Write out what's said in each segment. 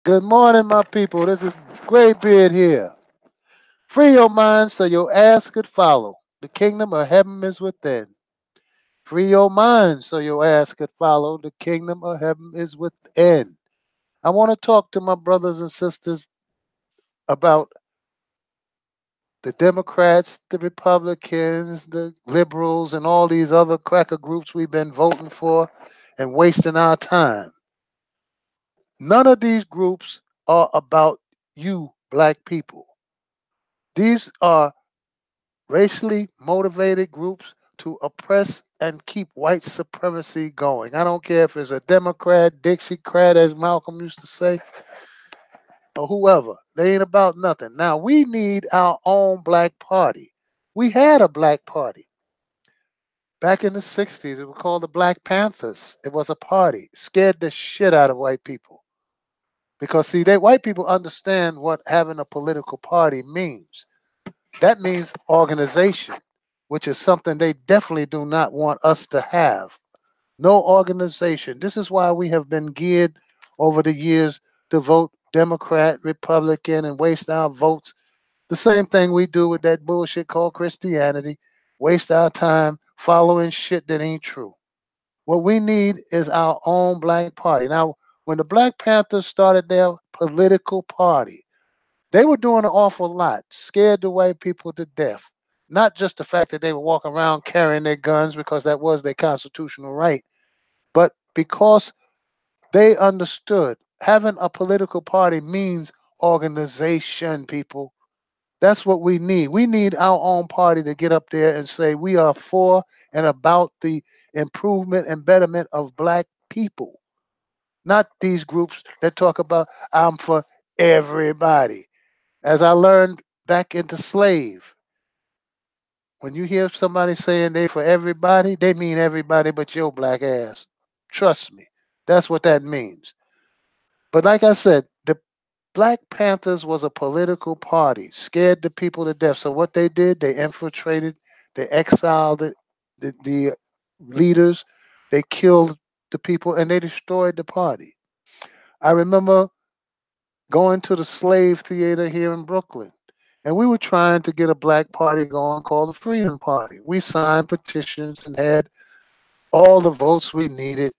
Good morning, my people. This is Graybeard here. Free your mind so your ass could follow. The kingdom of heaven is within. Free your mind so your ass could follow. The kingdom of heaven is within. I want to talk to my brothers and sisters about the Democrats, the Republicans, the liberals, and all these other cracker groups we've been voting for and wasting our time. None of these groups are about you, black people. These are racially motivated groups to oppress and keep white supremacy going. I don't care if it's a Democrat, Dixiecrat, as Malcolm used to say, or whoever. They ain't about nothing. Now, we need our own black party. We had a black party. Back in the 60s, it was called the Black Panthers. It was a party, scared the shit out of white people. Because, see, white people understand what having a political party means. That means organization, which is something they definitely do not want us to have. No organization. This is why we have been geared over the years to vote Democrat, Republican, and waste our votes. The same thing we do with that bullshit called Christianity. Waste our time following shit that ain't true. What we need is our own black party. Now, when the Black Panthers started their political party, they were doing an awful lot, scared the white people to death. Not just the fact that they were walking around carrying their guns because that was their constitutional right, but because they understood having a political party means organization, people. That's what we need. We need our own party to get up there and say we are for and about the improvement and betterment of black people, not these groups that talk about I'm for everybody. As I learned back into slave, when you hear somebody saying they for everybody, they mean everybody but your black ass. Trust me. That's what that means. But like I said, the Black Panthers was a political party, scared the people to death. So what they did, they infiltrated, they exiled the leaders, they killed the people, and they destroyed the party. I remember going to the slave theater here in Brooklyn. And we were trying to get a black party going called the Freedom Party. We signed petitions and had all the votes we needed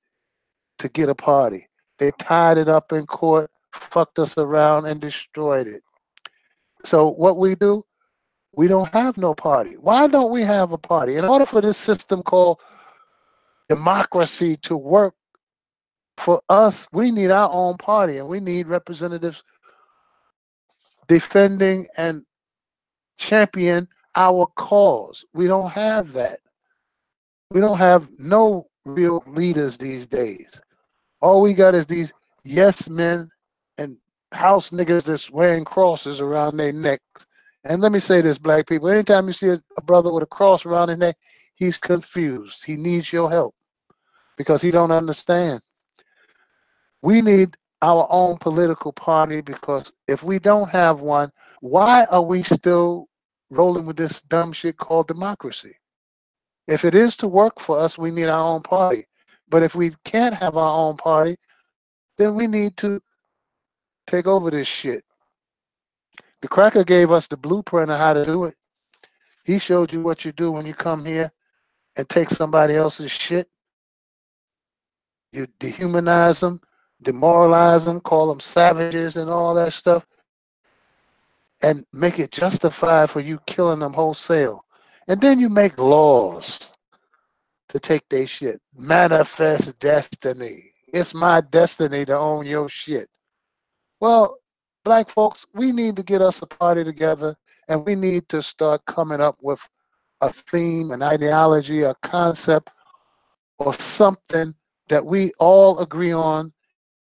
to get a party. They tied it up in court, fucked us around, and destroyed it. So, what we do, we don't have no party. Why don't we have a party? In order for this system called democracy to work for us, we need our own party and we need representatives defending and champion our cause. We don't have that. We don't have no real leaders these days. All we got is these yes men and house niggas that's wearing crosses around their necks. And let me say this, black people, anytime you see a brother with a cross around his neck, he's confused. He needs your help because he don't understand. We need our own political party because if we don't have one, why are we still rolling with this dumb shit called democracy? If it is to work for us, we need our own party. But if we can't have our own party, then we need to take over this shit. The cracker gave us the blueprint of how to do it. He showed you what you do when you come here and take somebody else's shit. You dehumanize them, demoralize them, call them savages and all that stuff, and make it justified for you killing them wholesale. And then you make laws to take their shit. Manifest destiny. It's my destiny to own your shit. Well, black folks, we need to get us a party together and we need to start coming up with a theme, an ideology, a concept, or something that we all agree on,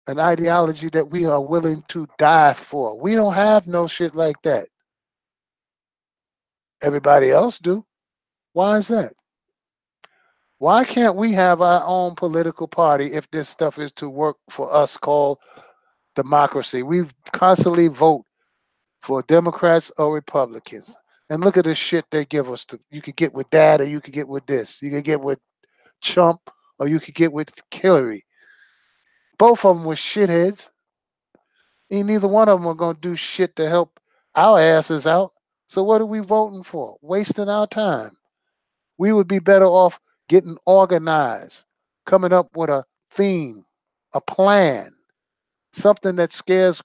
an ideology that we are willing to die for. We don't have no shit like that. Everybody else do. Why is that? Why can't we have our own political party if this stuff is to work for us called democracy? We constantly vote for Democrats or Republicans. And look at the shit they give us. You could get with that or you could get with this. You could get with Trump or you could get with Hillary. Both of them were shitheads. Ain't neither one of them are going to do shit to help our asses out. So what are we voting for? Wasting our time. We would be better off getting organized, coming up with a theme, a plan, something that scares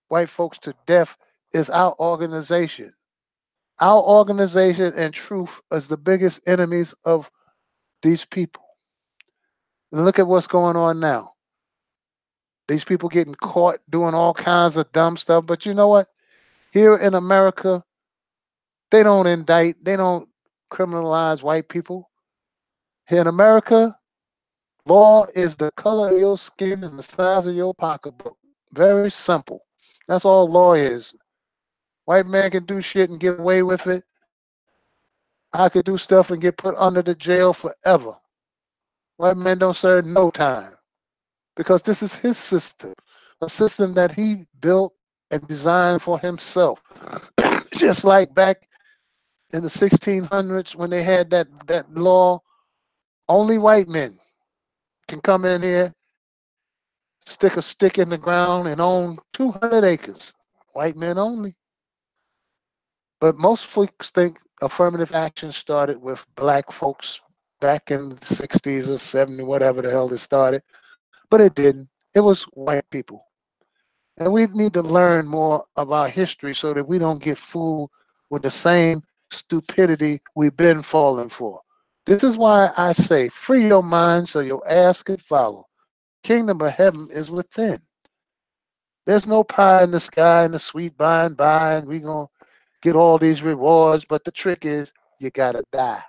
white folks to death is our organization. Our organization and truth is the biggest enemies of these people. And look at what's going on now. These people getting caught doing all kinds of dumb stuff. But you know what? Here in America, they don't indict, they don't criminalize white people. Here in America, law is the color of your skin and the size of your pocketbook. Very simple. That's all law is. White man can do shit and get away with it. I could do stuff and get put under the jail forever. White man don't serve no time because this is his system, a system that he built and designed for himself. Just like back in the 1600s when they had that law, only white men can come in here, stick a stick in the ground, and own 200 acres. White men only. But most folks think affirmative action started with black folks back in the 60s or 70s, whatever the hell it started. But it didn't. It was white people. And we need to learn more of our history so that we don't get fooled with the same stupidity we've been falling for. This is why I say, free your mind so your ass could follow. Kingdom of heaven is within. There's no pie in the sky and the sweet by and by, and we're going to get all these rewards. But the trick is, you got to die.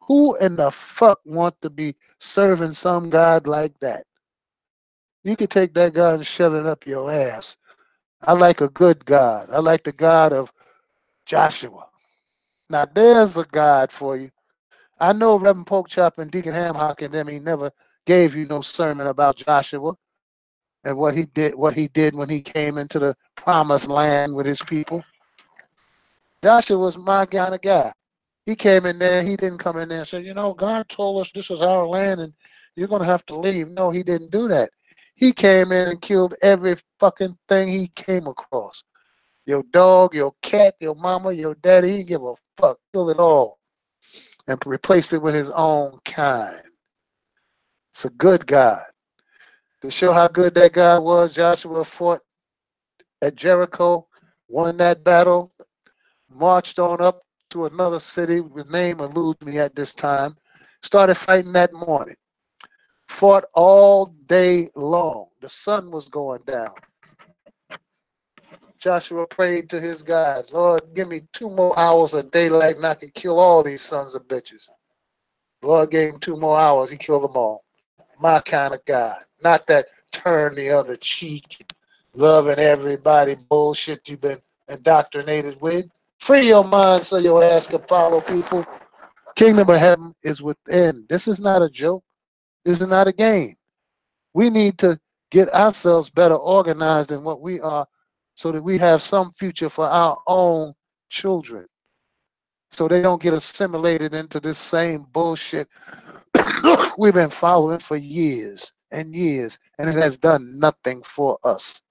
Who in the fuck want to be serving some God like that? You could take that God and shove it up your ass. I like a good God. I like the God of Joshua. Now there's a God for you. I know Reverend Porkchop and Deacon Hamhock and them, he never gave you no sermon about Joshua and what he did when he came into the promised land with his people. Joshua was my kind of guy. He came in there, he didn't come in there and say, God told us this is our land and you're gonna have to leave. No, he didn't do that. He came in and killed every fucking thing he came across. Your dog, your cat, your mama, your daddy, he give a fuck. Kill it all and replace it with his own kind. It's a good God. To show how good that God was, Joshua fought at Jericho, won that battle, marched on up to another city. The name eludes me at this time. Started fighting that morning. Fought all day long. The sun was going down. Joshua prayed to his God, Lord, give me 2 more hours of daylight and I can kill all these sons of bitches. Lord gave him 2 more hours. He killed them all. My kind of God. Not that turn the other cheek, loving everybody bullshit you've been indoctrinated with. Free your mind so your ass can follow people. Kingdom of heaven is within. This is not a joke. This is not a game. We need to get ourselves better organized than what we are so that we have some future for our own children. So they don't get assimilated into this same bullshit we've been following for years and years, and it has done nothing for us.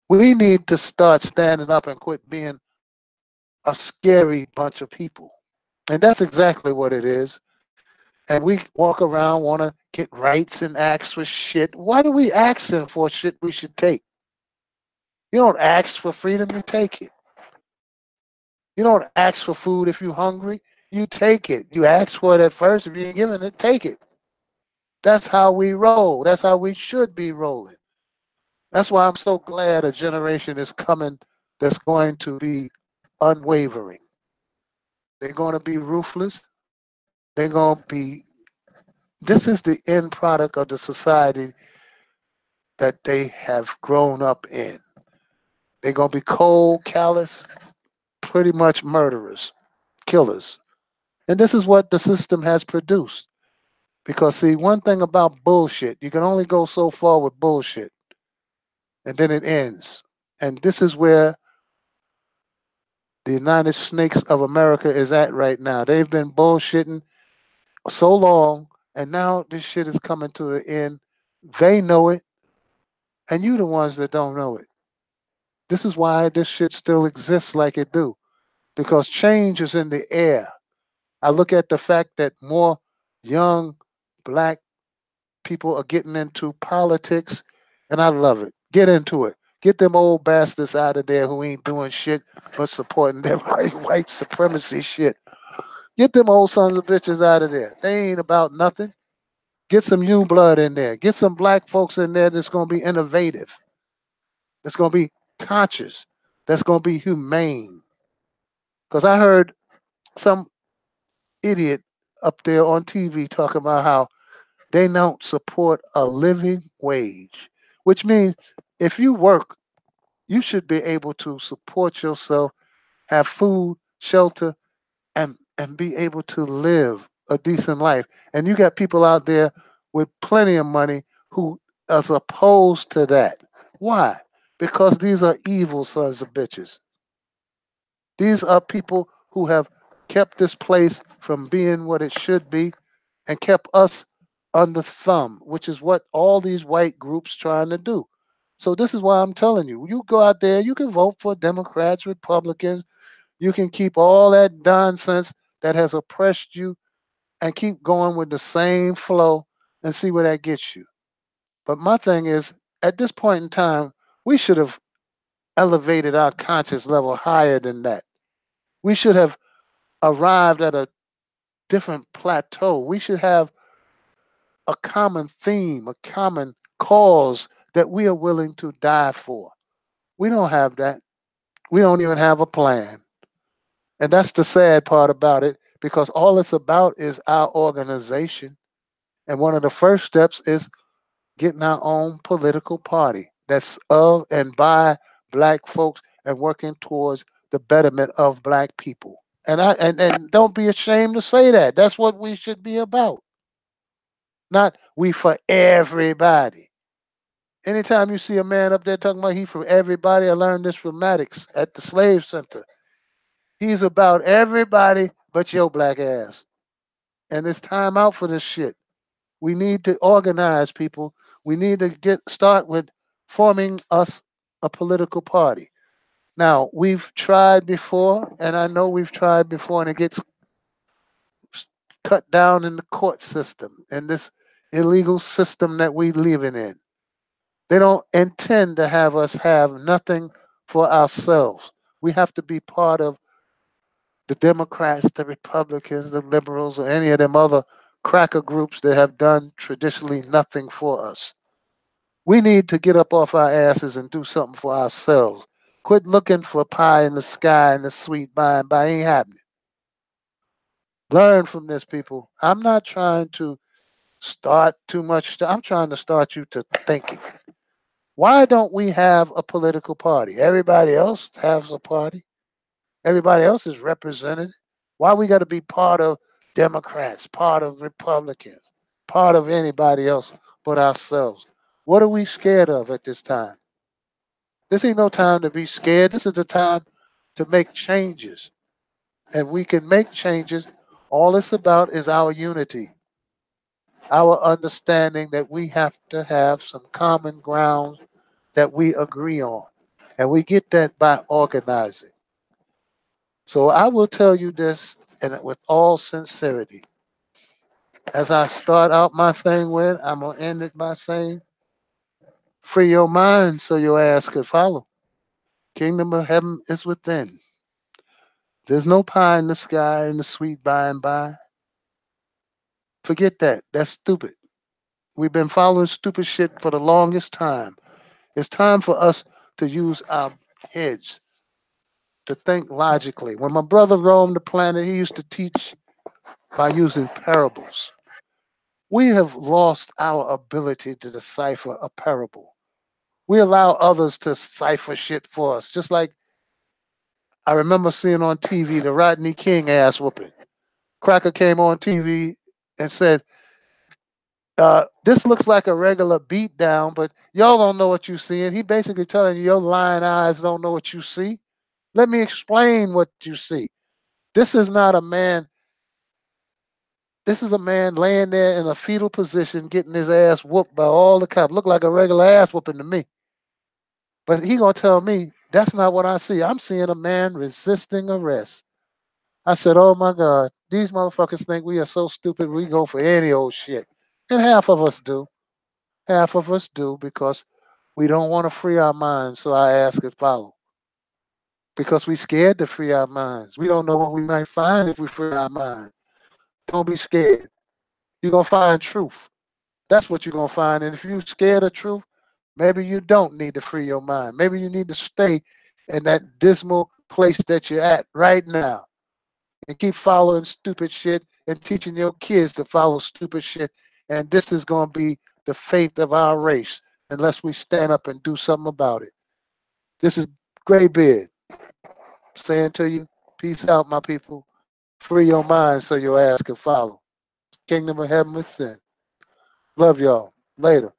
We need to start standing up and quit being a scary bunch of people. And that's exactly what it is. And we walk around, want to get rights and ask for shit. What are we asking for shit we should take? You don't ask for freedom, you take it. You don't ask for food if you're hungry, you take it. You ask for it at first. If you ain't giving it, take it. That's how we roll. That's how we should be rolling. That's why I'm so glad a generation is coming that's going to be unwavering. They're going to be ruthless. They're going to be, this is the end product of the society that they have grown up in. They're going to be cold, callous, pretty much murderers, killers. And this is what the system has produced. Because, see, one thing about bullshit, you can only go so far with bullshit, and then it ends. And this is where the United Snakes of America is at right now. They've been bullshitting so long, and now this shit is coming to an end. They know it, And you the ones that don't know it. This is why this shit still exists like it do. Because change is in the air. I look at the fact that more young black people are getting into politics, and I love it. Get into it. Get them old bastards out of there who ain't doing shit but supporting their white supremacy shit. Get them old sons of bitches out of there. They ain't about nothing. Get some new blood in there. Get some black folks in there that's going to be innovative, that's going to be conscious, that's going to be humane. Because I heard some idiot up there on TV talking about how they don't support a living wage, which means if you work, you should be able to support yourself, have food, shelter, and be able to live a decent life. And you got people out there with plenty of money who is opposed to that. Why? Because these are evil sons of bitches. These are people who have kept this place from being what it should be and kept us under thumb, which is what all these white groups trying to do. So this is why I'm telling you, you go out there, you can vote for Democrats, Republicans, you can keep all that nonsense that has oppressed you and keep going with the same flow and see where that gets you. But my thing is, at this point in time, we should have elevated our conscious level higher than that. We should have arrived at a different plateau. We should have a common theme, a common cause that we are willing to die for. We don't have that. We don't even have a plan. And that's the sad part about it because all it's about is our organization. And one of the first steps is getting our own political party that's of and by black folks and working towards the betterment of black people. And don't be ashamed to say that. That's what we should be about. Not we for everybody. Anytime you see a man up there talking about he for everybody, I learned this from Maddox at the Slave Center. He's about everybody but your black ass. And it's time out for this shit. We need to organize people. We need to start with forming us a political party. Now, we've tried before, and I know we've tried before, and it gets cut down in the court system and this illegal system that we living in. They don't intend to have us have nothing for ourselves. We have to be part of the Democrats, the Republicans, the liberals, or any of them other cracker groups that have done traditionally nothing for us. We need to get up off our asses and do something for ourselves. Quit looking for pie in the sky and the sweet by and by. Ain't happening. Learn from this, people. I'm not trying to start too much. I'm trying to start you to thinking. Why don't we have a political party? Everybody else has a party. Everybody else is represented. Why we got to be part of Democrats, part of Republicans, part of anybody else but ourselves? What are we scared of at this time? This ain't no time to be scared. This is the time to make changes. And we can make changes. All it's about is our unity, our understanding that we have to have some common ground that we agree on. And we get that by organizing. So I will tell you this, and with all sincerity, as I start out my thing with, I'm going to end it by saying, free your mind so your ass could follow. Kingdom of heaven is within. There's no pie in the sky and the sweet by and by. Forget that. That's stupid. We've been following stupid shit for the longest time. It's time for us to use our heads to think logically. When my brother roamed the planet, he used to teach by using parables. We have lost our ability to decipher a parable. We allow others to cipher shit for us. Just like I remember seeing on TV the Rodney King ass whooping. Cracker came on TV and said, this looks like a regular beat down, but y'all don't know what you see. And he basically telling you your lying eyes don't know what you see. Let me explain what you see. This is not a man. This is a man laying there in a fetal position, getting his ass whooped by all the cops. Look like a regular ass whooping to me. But he gonna tell me that's not what I see. I'm seeing a man resisting arrest. I said, oh my God, these motherfuckers think we are so stupid we go for any old shit. And half of us do. Half of us do because we don't want to free our minds. So I ask and follow. Because we scared to free our minds. We don't know what we might find if we free our mind. Don't be scared. You're gonna find truth. That's what you're gonna find. And if you're scared of truth, maybe you don't need to free your mind. Maybe you need to stay in that dismal place that you're at right now and keep following stupid shit and teaching your kids to follow stupid shit. And this is gonna be the fate of our race unless we stand up and do something about it. This is Graybeard saying to you, peace out, my people. Free your mind so your ass can follow. Kingdom of heaven within. Love y'all. Later.